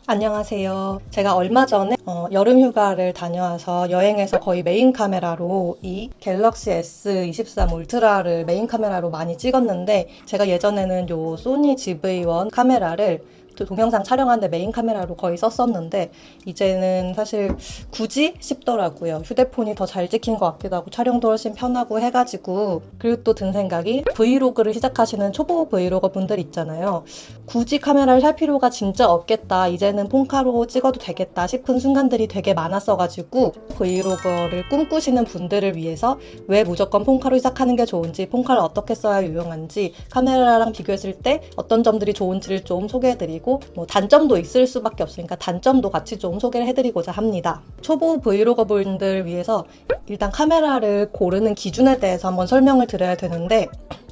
안녕하세요. 제가 얼마 전에 여름 휴가를 다녀와서 여행에서 거의 메인 카메라로 이 갤럭시 S23 울트라를 메인 카메라로 많이 찍었는데, 제가 예전에는 요 소니 GV1 카메라를 또 동영상 촬영하는데 메인 카메라로 거의 썼었는데, 이제는 사실 굳이 싶더라고요. 휴대폰이 더 잘 찍힌 것 같기도 하고 촬영도 훨씬 편하고 해가지고. 그리고 또 든 생각이, 브이로그를 시작하시는 초보 브이로거 분들 있잖아요. 굳이 카메라를 살 필요가 진짜 없겠다, 이제는 폰카로 찍어도 되겠다 싶은 순간들이 되게 많았어가지고, 브이로거를 꿈꾸시는 분들을 위해서 왜 무조건 폰카로 시작하는 게 좋은지, 폰카를 어떻게 써야 유용한지, 카메라랑 비교했을 때 어떤 점들이 좋은지를 좀 소개해드리고, 단점도 있을 수밖에 없으니까 단점도 같이 좀 소개를 해드리고자 합니다. 초보 브이로거 분들 위해서 일단 카메라를 고르는 기준에 대해서 한번 설명을 드려야 되는데,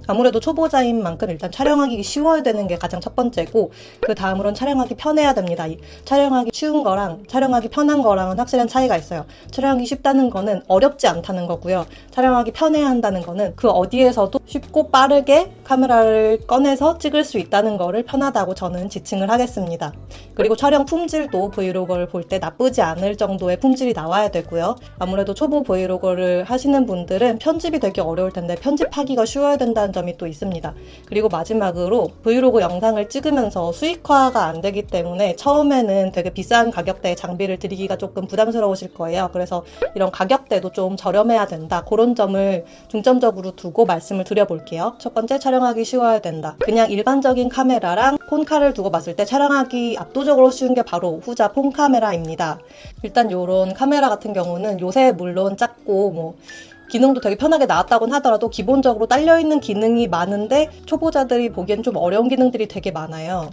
아무래도 초보자인 만큼 일단 촬영하기 쉬워야 되는 게 가장 첫 번째고, 그 다음으로는 촬영하기 편해야 됩니다. 촬영하기 쉬운 거랑 촬영하기 편한 거랑은 확실한 차이가 있어요. 촬영하기 쉽다는 거는 어렵지 않다는 거고요. 촬영하기 편해야 한다는 거는 그 어디에서도 쉽고 빠르게 카메라를 꺼내서 찍을 수 있다는 거를 편하다고 저는 지칭을 하겠습니다. 그리고 촬영 품질도 브이로거를 볼 때 나쁘지 않을 정도의 품질이 나와야 되고요. 아무래도 초보 브이로거를 하시는 분들은 편집이 되게 어려울 텐데 편집하기가 쉬워야 된다는 점이 또 있습니다. 그리고 마지막으로 브이로그 영상을 찍으면서 수익화가 안 되기 때문에 처음에는 되게 비싼 가격대의 장비를 들이기가 조금 부담스러우실 거예요. 그래서 이런 가격대도 좀 저렴해야 된다, 그런 점을 중점적으로 두고 말씀을 드려볼게요. 첫 번째, 촬영하기 쉬워야 된다. 그냥 일반적인 카메라랑 폰카를 두고 봤을 때 촬영하기 압도적으로 쉬운 게 바로 후자 폰카메라입니다. 일단 이런 카메라 같은 경우는 요새 물론 작고 기능도 되게 편하게 나왔다곤 하더라도 기본적으로 딸려있는 기능이 많은데 초보자들이 보기엔 좀 어려운 기능들이 되게 많아요.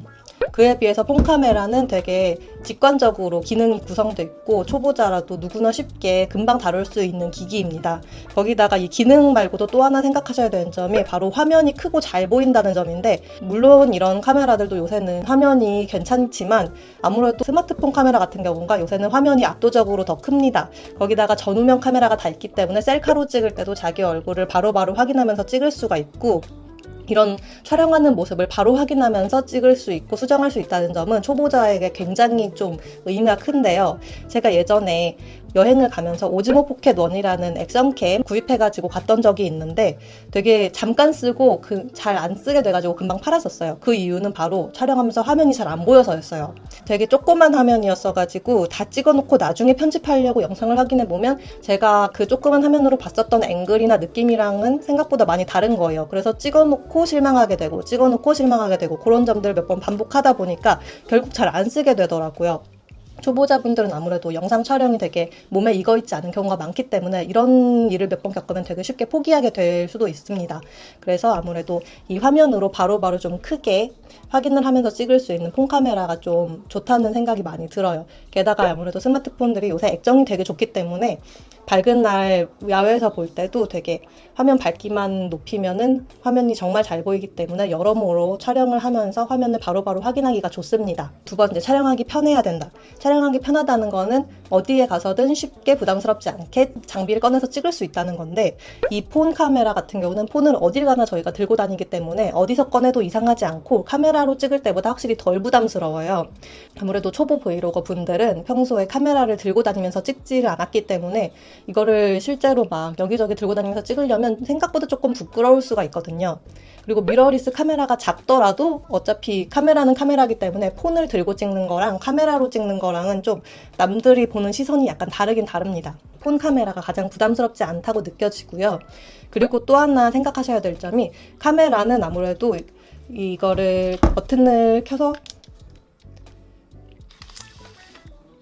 그에 비해서 폰카메라는 되게 직관적으로 기능이 구성되어 있고 초보자라도 누구나 쉽게 금방 다룰 수 있는 기기입니다. 거기다가 이 기능 말고도 또 하나 생각하셔야 되는 점이 바로 화면이 크고 잘 보인다는 점인데, 물론 이런 카메라들도 요새는 화면이 괜찮지만 아무래도 스마트폰 카메라 같은 경우가 요새는 화면이 압도적으로 더 큽니다. 거기다가 전후면 카메라가 다 있기 때문에 셀카로 찍을 때도 자기 얼굴을 바로바로 확인하면서 찍을 수가 있고, 이런 촬영하는 모습을 바로 확인하면서 찍을 수 있고 수정할 수 있다는 점은 초보자에게 굉장히 좀 의미가 큰데요. 제가 예전에 여행을 가면서 오즈모 포켓 1이라는 액션캠 구입해가지고 갔던 적이 있는데, 되게 잠깐 쓰고 잘 안 쓰게 돼가지고 금방 팔았었어요. 그 이유는 바로 촬영하면서 화면이 잘 안 보여서였어요. 되게 조그만 화면이었어가지고 다 찍어놓고 나중에 편집하려고 영상을 확인해보면 제가 그 조그만 화면으로 봤었던 앵글이나 느낌이랑은 생각보다 많이 다른 거예요. 그래서 찍어놓고 실망하게 되고 찍어놓고 실망하게 되고, 그런 점들을 몇 번 반복하다 보니까 결국 잘 안 쓰게 되더라고요. 초보자분들은 아무래도 영상 촬영이 되게 몸에 익어있지 않은 경우가 많기 때문에 이런 일을 몇 번 겪으면 되게 쉽게 포기하게 될 수도 있습니다. 그래서 아무래도 이 화면으로 바로바로 좀 크게 확인을 하면서 찍을 수 있는 폰카메라가 좀 좋다는 생각이 많이 들어요. 게다가 아무래도 스마트폰들이 요새 액정이 되게 좋기 때문에 밝은 날 야외에서 볼 때도 되게 화면 밝기만 높이면은 화면이 정말 잘 보이기 때문에 여러모로 촬영을 하면서 화면을 바로바로 확인하기가 좋습니다. 두 번째, 촬영하기 편해야 된다. 촬영하기 편하다는 거는 어디에 가서든 쉽게 부담스럽지 않게 장비를 꺼내서 찍을 수 있다는 건데, 이 폰 카메라 같은 경우는 폰을 어딜 가나 저희가 들고 다니기 때문에 어디서 꺼내도 이상하지 않고 카메라로 찍을 때보다 확실히 덜 부담스러워요. 아무래도 초보 브이로거 분들은 평소에 카메라를 들고 다니면서 찍지를 않았기 때문에 이거를 실제로 막 여기저기 들고 다니면서 찍으려면 생각보다 조금 부끄러울 수가 있거든요. 그리고 미러리스 카메라가 작더라도 어차피 카메라는 카메라이기 때문에 폰을 들고 찍는 거랑 카메라로 찍는 거랑은 좀 남들이 보는 시선이 약간 다르긴 다릅니다. 폰 카메라가 가장 부담스럽지 않다고 느껴지고요. 그리고 또 하나 생각하셔야 될 점이, 카메라는 아무래도 이거를 버튼을 켜서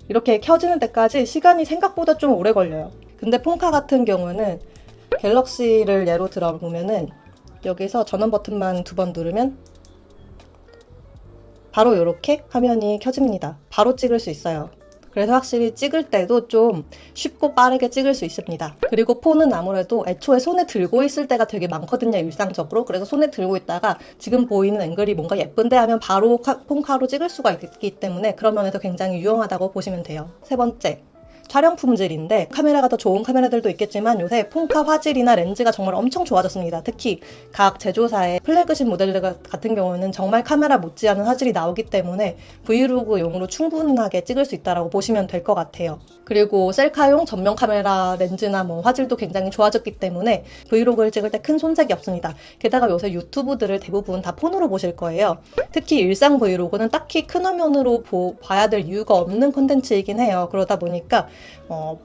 이렇게 켜지는 데까지 시간이 생각보다 좀 오래 걸려요. 근데 폰카 같은 경우는 갤럭시를 예로 들어보면은 여기서 전원 버튼만 2번 누르면 바로 이렇게 화면이 켜집니다. 바로 찍을 수 있어요. 그래서 확실히 찍을 때도 좀 쉽고 빠르게 찍을 수 있습니다. 그리고 폰은 아무래도 애초에 손에 들고 있을 때가 되게 많거든요, 일상적으로. 그래서 손에 들고 있다가 지금 보이는 앵글이 뭔가 예쁜데 하면 바로 폰카로 찍을 수가 있기 때문에 그런 면에서 굉장히 유용하다고 보시면 돼요. 세 번째, 촬영 품질인데 카메라가 더 좋은 카메라들도 있겠지만 요새 폰카 화질이나 렌즈가 정말 엄청 좋아졌습니다. 특히 각 제조사의 플래그십 모델들 같은 경우는 정말 카메라 못지않은 화질이 나오기 때문에 브이로그용으로 충분하게 찍을 수 있다고 보시면 될 것 같아요. 그리고 셀카용 전면 카메라 렌즈나 화질도 굉장히 좋아졌기 때문에 브이로그를 찍을 때 큰 손색이 없습니다. 게다가 요새 유튜브들을 대부분 다 폰으로 보실 거예요. 특히 일상 브이로그는 딱히 큰 화면으로 봐야 될 이유가 없는 콘텐츠이긴 해요. 그러다 보니까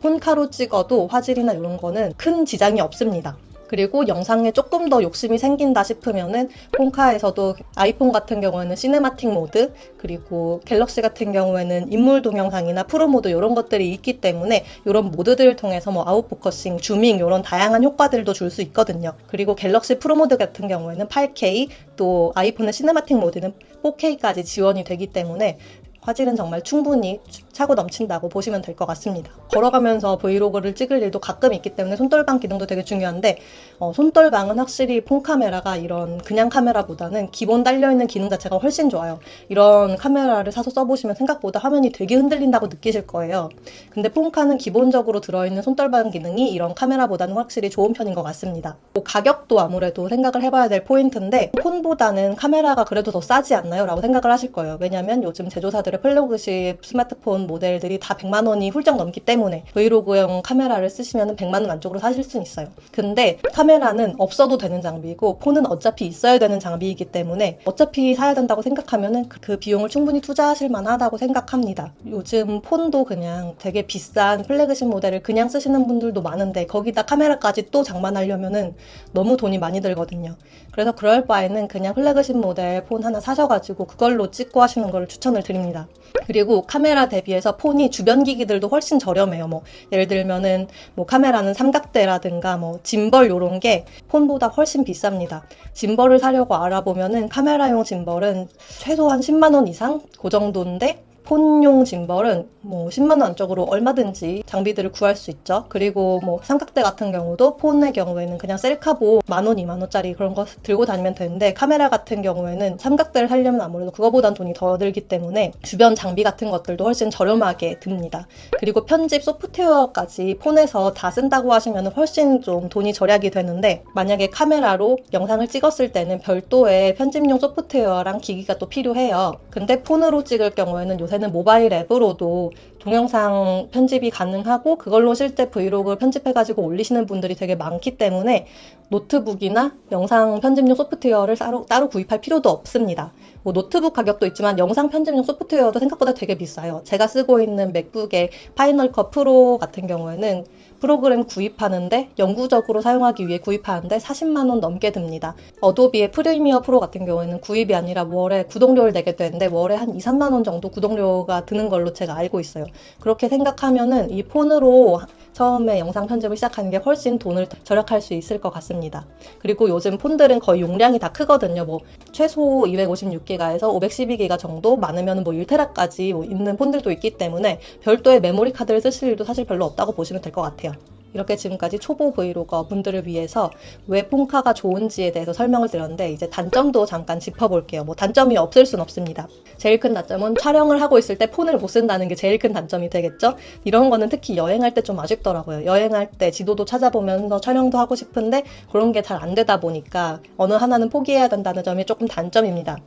폰카로 찍어도 화질이나 이런 거는 큰 지장이 없습니다. 그리고 영상에 조금 더 욕심이 생긴다 싶으면은 폰카에서도 아이폰 같은 경우에는 시네마틱 모드, 그리고 갤럭시 같은 경우에는 인물 동영상이나 프로 모드 이런 것들이 있기 때문에 이런 모드들을 통해서 아웃포커싱, 줌밍 이런 다양한 효과들도 줄 수 있거든요. 그리고 갤럭시 프로 모드 같은 경우에는 8K, 또 아이폰의 시네마틱 모드는 4K까지 지원이 되기 때문에 화질은 정말 충분히 차고 넘친다고 보시면 될 것 같습니다. 걸어가면서 브이로그를 찍을 일도 가끔 있기 때문에 손떨방 기능도 되게 중요한데 손떨방은 확실히 폰 카메라가 이런 그냥 카메라보다는 기본 달려있는 기능 자체가 훨씬 좋아요. 이런 카메라를 사서 써보시면 생각보다 화면이 되게 흔들린다고 느끼실 거예요. 근데 폰카는 기본적으로 들어있는 손떨방 기능이 이런 카메라보다는 확실히 좋은 편인 것 같습니다. 가격도 아무래도 생각을 해봐야 될 포인트인데 폰보다는 카메라가 그래도 더 싸지 않나요? 라고 생각을 하실 거예요. 왜냐면 요즘 제조사들의 플래그십 스마트폰 모델들이 다 100만 원이 훌쩍 넘기 때문에 브이로그용 카메라를 쓰시면 100만 원 안쪽으로 사실 수는 있어요. 근데 카메라는 없어도 되는 장비이고 폰은 어차피 있어야 되는 장비이기 때문에 어차피 사야 된다고 생각하면 그 비용을 충분히 투자하실 만하다고 생각합니다. 요즘 폰도 그냥 되게 비싼 플래그십 모델을 그냥 쓰시는 분들도 많은데 거기다 카메라까지 또 장만하려면 너무 돈이 많이 들거든요. 그래서 그럴 바에는 그냥 플래그십 모델 폰 하나 사셔가지고 그걸로 찍고 하시는 걸 추천을 드립니다. 그리고 카메라 대비해서 폰이 주변 기기들도 훨씬 저렴해요. 예를 들면은 카메라는 삼각대라든가 짐벌 요런 게 폰보다 훨씬 비쌉니다. 짐벌을 사려고 알아보면은 카메라용 짐벌은 최소한 10만 원 이상 그 정도인데 폰용 짐벌은 10만 원 안쪽으로 얼마든지 장비들을 구할 수 있죠. 그리고 삼각대 같은 경우도 폰의 경우에는 그냥 셀카보 10,000원, 20,000원짜리 그런 거 들고 다니면 되는데 카메라 같은 경우에는 삼각대를 사려면 아무래도 그거보단 돈이 더 들기 때문에 주변 장비 같은 것들도 훨씬 저렴하게 듭니다. 그리고 편집 소프트웨어까지 폰에서 다 쓴다고 하시면 훨씬 좀 돈이 절약이 되는데 만약에 카메라로 영상을 찍었을 때는 별도의 편집용 소프트웨어랑 기기가 또 필요해요. 근데 폰으로 찍을 경우에는 요새는 모바일 앱으로도 동영상 편집이 가능하고 그걸로 실제 브이로그 편집해가지고 올리시는 분들이 되게 많기 때문에 노트북이나 영상 편집용 소프트웨어를 따로 구입할 필요도 없습니다. 노트북 가격도 있지만 영상 편집용 소프트웨어도 생각보다 되게 비싸요. 제가 쓰고 있는 맥북의 파이널 컷 프로 같은 경우에는 프로그램 구입하는데 영구적으로 사용하기 위해 구입하는데 40만 원 넘게 듭니다. 어도비의 프리미어 프로 같은 경우에는 구입이 아니라 월에 구독료를 내게 되는데 월에 한 2, 3만 원 정도 구독료가 드는 걸로 제가 알고 있어요. 그렇게 생각하면은 이 폰으로 처음에 영상 편집을 시작하는 게 훨씬 돈을 절약할 수 있을 것 같습니다. 그리고 요즘 폰들은 거의 용량이 다 크거든요. 최소 256기가에서 512기가 정도, 많으면 1테라까지 있는 폰들도 있기 때문에 별도의 메모리 카드를 쓰실 일도 사실 별로 없다고 보시면 될 것 같아요. 이렇게 지금까지 초보 브이로거 분들을 위해서 왜 폰카가 좋은지에 대해서 설명을 드렸는데 이제 단점도 잠깐 짚어볼게요. 단점이 없을 순 없습니다. 제일 큰 단점은 촬영을 하고 있을 때 폰을 못 쓴다는 게 제일 큰 단점이 되겠죠. 이런 거는 특히 여행할 때 좀 아쉽더라고요. 여행할 때 지도도 찾아보면서 촬영도 하고 싶은데 그런 게 잘 안 되다 보니까 어느 하나는 포기해야 된다는 점이 조금 단점입니다.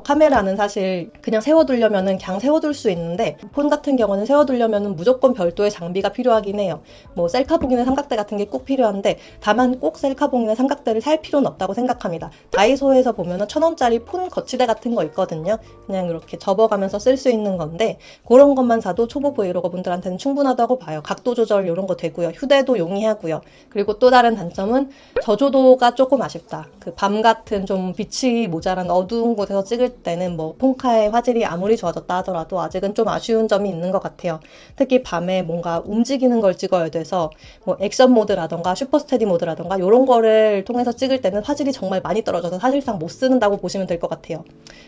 카메라는 사실 그냥 세워두려면은 그냥 세워둘 수 있는데 폰 같은 경우는 세워두려면은 무조건 별도의 장비가 필요하긴 해요. 셀카봉이나 삼각대 같은 게 꼭 필요한데 다만 꼭 셀카봉이나 삼각대를 살 필요는 없다고 생각합니다. 다이소에서 보면은 1,000원짜리 폰 거치대 같은 거 있거든요. 그냥 이렇게 접어가면서 쓸 수 있는 건데 그런 것만 사도 초보 브이로거 분들한테는 충분하다고 봐요. 각도 조절 이런 거 되고요. 휴대도 용이하고요. 그리고 또 다른 단점은 저조도가 조금 아쉽다. 밤 같은 좀 빛이 모자란 어두운 곳에서 찍을 때는 폰카의 화질이 아무리 좋아졌다 하더라도 아직은 좀 아쉬운 점이 있는 것 같아요. 특히 밤에 뭔가 움직이는 걸 찍어야 돼서 뭐 액션 모드라던가 슈퍼 스테디 모드라던가 이런 거를 통해서 찍을 때는 화질이 정말 많이 떨어져서 사실상 못 쓰는다고 보시면 될 것 같아요.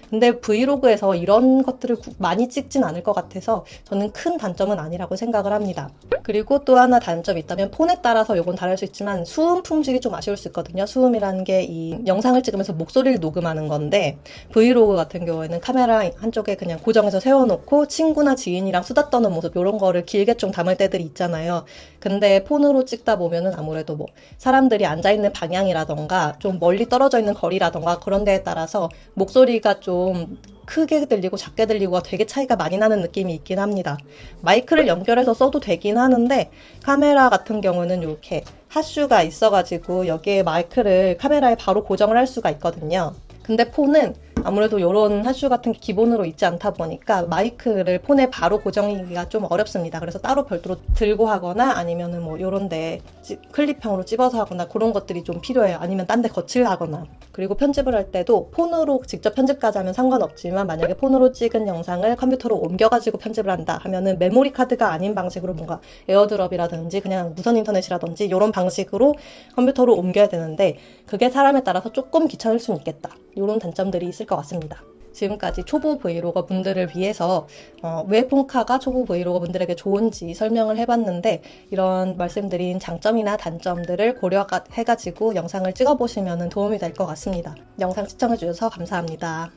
근데 브이로그에서 이런 것들을 많이 찍진 않을 것 같아서 저는 큰 단점은 아니라고 생각을 합니다. 그리고 또 하나 단점이 있다면 폰에 따라서 이건 다를 수 있지만 수음 품질이 좀 아쉬울 수 있거든요. 수음이라는 게 이 영상을 찍으면서 목소리를 녹음하는 건데 브이로그 같은 경우에는 카메라 한쪽에 그냥 고정해서 세워놓고 친구나 지인이랑 수다 떠는 모습 이런 거를 길게 좀 담을 때들이 있잖아요. 근데 폰으로 찍다 보면은 아무래도 뭐 사람들이 앉아있는 방향이라던가 좀 멀리 떨어져 있는 거리라던가 그런 데에 따라서 목소리가 좀 크게 들리고 작게 들리고가 되게 차이가 많이 나는 느낌이 있긴 합니다. 마이크를 연결해서 써도 되긴 하는데 카메라 같은 경우는 이렇게 핫슈가 있어가지고 여기에 마이크를 카메라에 바로 고정을 할 수가 있거든요. 근데 폰은 아무래도 이런 핫슈 같은 게 기본으로 있지 않다 보니까 마이크를 폰에 바로 고정하기가 좀 어렵습니다. 그래서 따로 별도로 들고 하거나 아니면은 뭐 이런 데 클립형으로 찝어서 하거나 그런 것들이 좀 필요해요. 아니면 딴 데 거치하거나. 그리고 편집을 할 때도 폰으로 직접 편집까지 하면 상관없지만 만약에 폰으로 찍은 영상을 컴퓨터로 옮겨가지고 편집을 한다 하면은 메모리 카드가 아닌 방식으로 뭔가 에어드롭이라든지 그냥 무선 인터넷이라든지 이런 방식으로 컴퓨터로 옮겨야 되는데 그게 사람에 따라서 조금 귀찮을 수는 있겠다. 이런 단점들이 있을 것 같습니다. 지금까지 초보 브이로거 분들을 위해서 왜 폰카가 초보 브이로거 분들에게 좋은지 설명을 해봤는데 이런 말씀드린 장점이나 단점들을 고려해가지고 영상을 찍어보시면 도움이 될 것 같습니다. 영상 시청해주셔서 감사합니다.